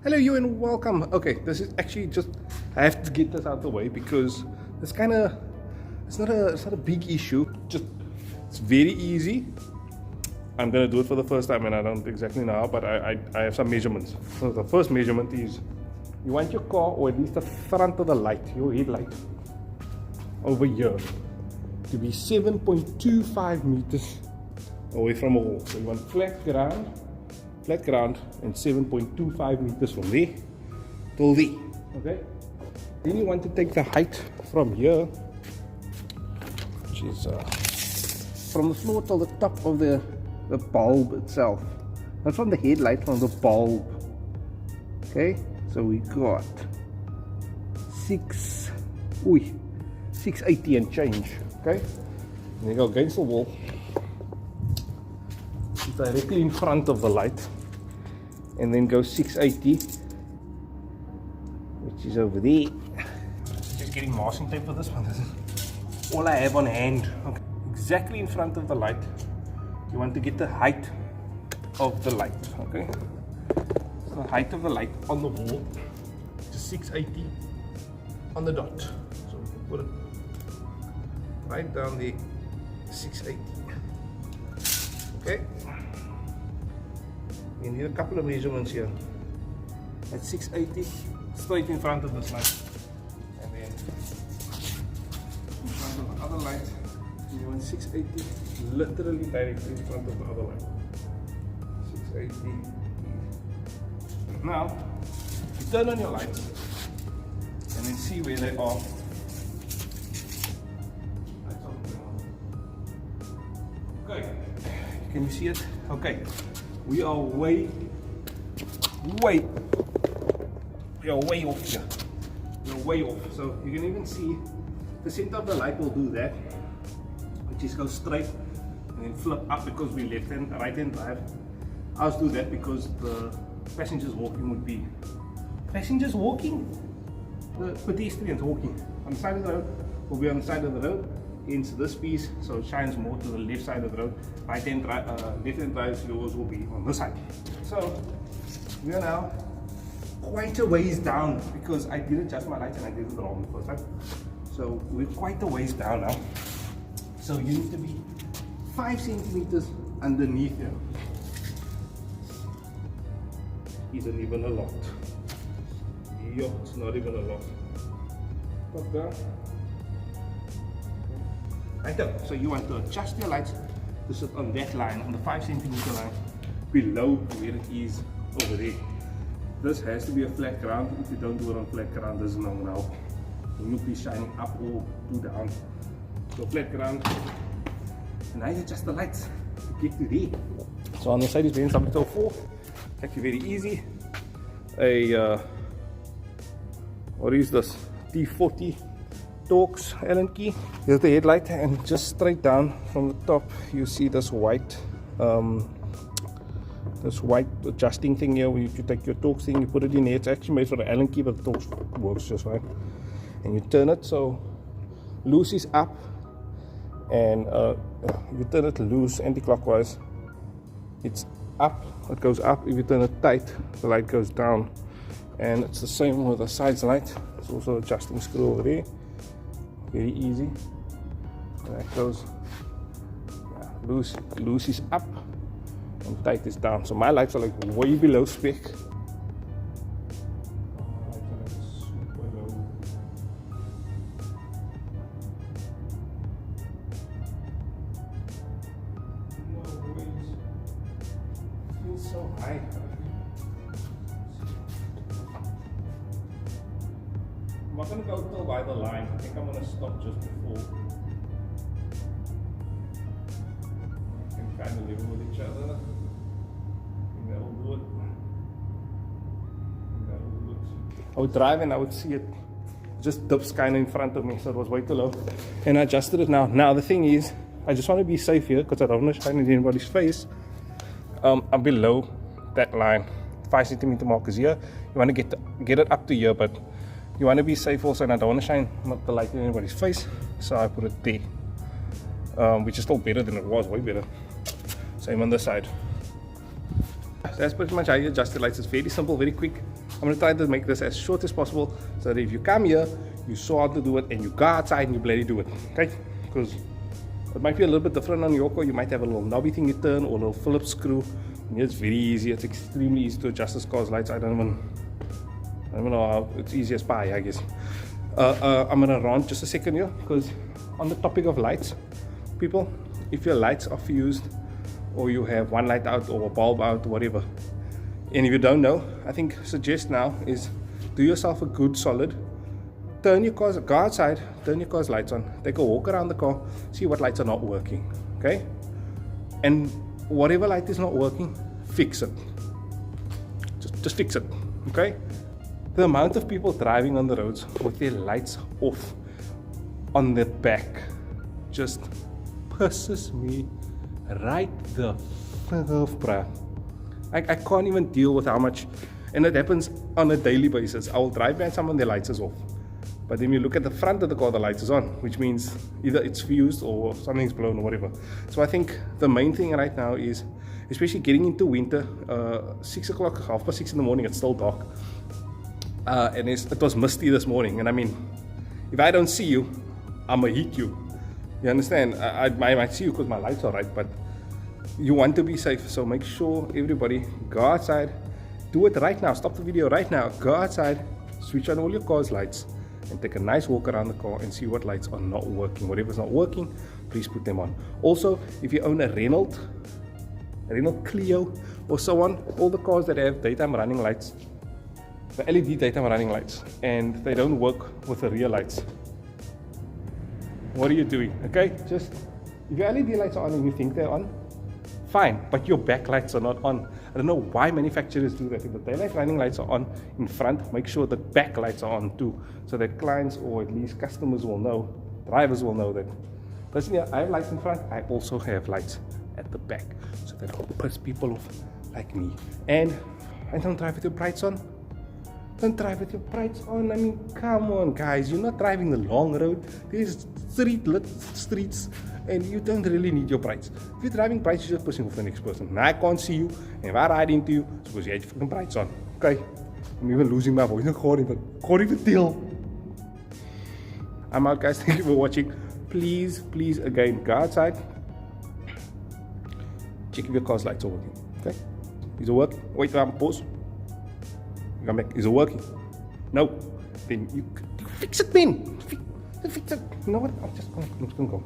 Hello you and welcome. Okay, this is actually just, I have to get this out of the way because it's kind of, it's not a big issue. Just, it's very easy. I'm gonna do it for the first time and I don't exactly know how, but I have some measurements. So the first measurement is, you want your car, or at least the front of the light, your headlight, over here, to be 7.25 meters away from a wall. So you want flat ground, and 7.25 meters from there till there. Okay. Then you want to take the height from here, which is from the floor till the top of the bulb itself, not from the headlight, from the bulb. Okay, so we got 680 and change. Okay, and you go against the wall, directly in front of the light, and then go 680, which is over there. Just getting masking tape for this one. This is all I have on hand. Okay. Exactly in front of the light, you want to get the height of the light. Okay, so the height of the light on the wall is 680 on the dot. So put it right down there, 680. Okay, you need a couple of measurements here. At 680, straight in front of this light, and then in front of the other light, you want 680, literally directly in front of the other light. 680. Now, you turn on your lights, and then see where they are. Okay. Can you see it? Okay, we are way off here. We're way off. So you can even see the center of the light will do that, which is go straight and then flip up because we left hand, right hand drive. Ours do that because the passengers walking would be passengers walking. The pedestrians walking on the side of the road will be on the side of the road. Hence this piece, so it shines more to the left side of the road. Right hand drive, left hand drive, yours will be on this side. So we are now quite a ways down because I did adjust my lights and I did it wrong the first time. So we're quite a ways down now. So you need to be 5 centimeters underneath here. Isn't even a lot. Yeah, it's not even a lot. Stop down. Right up. So you want to adjust your lights to sit on that line, on the 5 centimeter line, below where it is over there. This has to be a flat ground. If you don't do it on flat ground, this is not going to help. You will be shining up or down. So flat ground. And now you adjust the lights to get to there. So on the side is being something to 4. Actually very easy. What is this? T40 Torx Allen key. Here's the headlight, and just straight down from the top you see this white adjusting thing here. Where you take your Torx thing, you put it in here. It's actually made for the Allen key, but the Torx works just fine. And you turn it so loose is up, and if you turn it loose anti-clockwise, it's up, it goes up. If you turn it tight, the light goes down. And it's the same with the sides light. It's also adjusting screw over there. Very easy. And that goes, yeah, loose is up and tight is down. So my lights are like way below spec. Super low. No ways. Feels so high. I'm not going to go till by the line. I think I'm going to stop just before. We can kind of level with each other. I think that'll do it. I would drive and I would see it just dips kind of in front of me, so it was way too low. And I adjusted it now. Now the thing is, I just want to be safe here because I don't want to shine in anybody's face. I'm below that line. 5 centimeter mark is here. You want to get it up to here, but you want to be safe also, and I don't want to shine the light in anybody's face, so I put it there, which is still better than it was, way better. Same on this side. So that's pretty much how you adjust the lights. It's very simple, very quick. going to try to make this as short as possible so that if you come here, you saw how to do it and you go outside and you bloody do it. Okay? Because it might be a little bit different on your car. You might have a little knobby thing you turn or a little Phillips screw. And it's very easy. It's extremely easy to adjust this car's lights. I don't know how it's easy as pie, I guess. I'm going to rant just a second here because on the topic of lights, people, if your lights are fused or you have one light out or a bulb out, whatever, and if you don't know, I think suggest now is do yourself a good solid. Go outside, turn your car's lights on, take a walk around the car, see what lights are not working, okay? And whatever light is not working, fix it. Just fix it, okay? The amount of people driving on the roads with their lights off on their back just pisses me right the off, bruh. I can't even deal with how much, and it happens on a daily basis. I will drive by and someone, their lights is off. But then you look at the front of the car, the lights is on, which means either it's fused or something's blown or whatever. So I think the main thing right now is, especially getting into winter, 6 o'clock, 6:30 in the morning, it's still dark. And it was misty this morning. And I mean, if I don't see you, I'm going to hit you. You understand? I might see you because my lights are right, but you want to be safe. So make sure everybody go outside, do it right now. Stop the video right now. Go outside, switch on all your car's lights, and take a nice walk around the car and see what lights are not working. Whatever's not working, please put them on. Also, if you own a Renault Clio or so on, all the cars that have daytime running lights, the LED daytime running lights, and they don't work with the rear lights, what are you doing? Okay, just if your LED lights are on and you think they're on, fine, but your back lights are not on. I don't know why manufacturers do that. If the daylight running lights are on in front, make sure the back lights are on too, so that clients or at least customers will know, drivers will know that, personally, I have lights in front, I also have lights at the back, so that will piss people off like me. And I don't drive with your brights on. Don't drive with your brights on. I mean, come on, guys. You're not driving the long road. There's lit streets, and you don't really need your brights. If you're driving brights, you're just pushing off the next person. Now I can't see you, and if I ride into you, it's because you have your fucking brights on. Okay? I'm even losing my voice. I can't even tell. I'm out, guys. Thank you for watching. Please, again, go outside. Check if your car's lights are working. Okay? Is it working? Wait, I'm pause. Come back. Is it working? No. Then you fix it, man. Fix it. You know what? I'm just gonna go.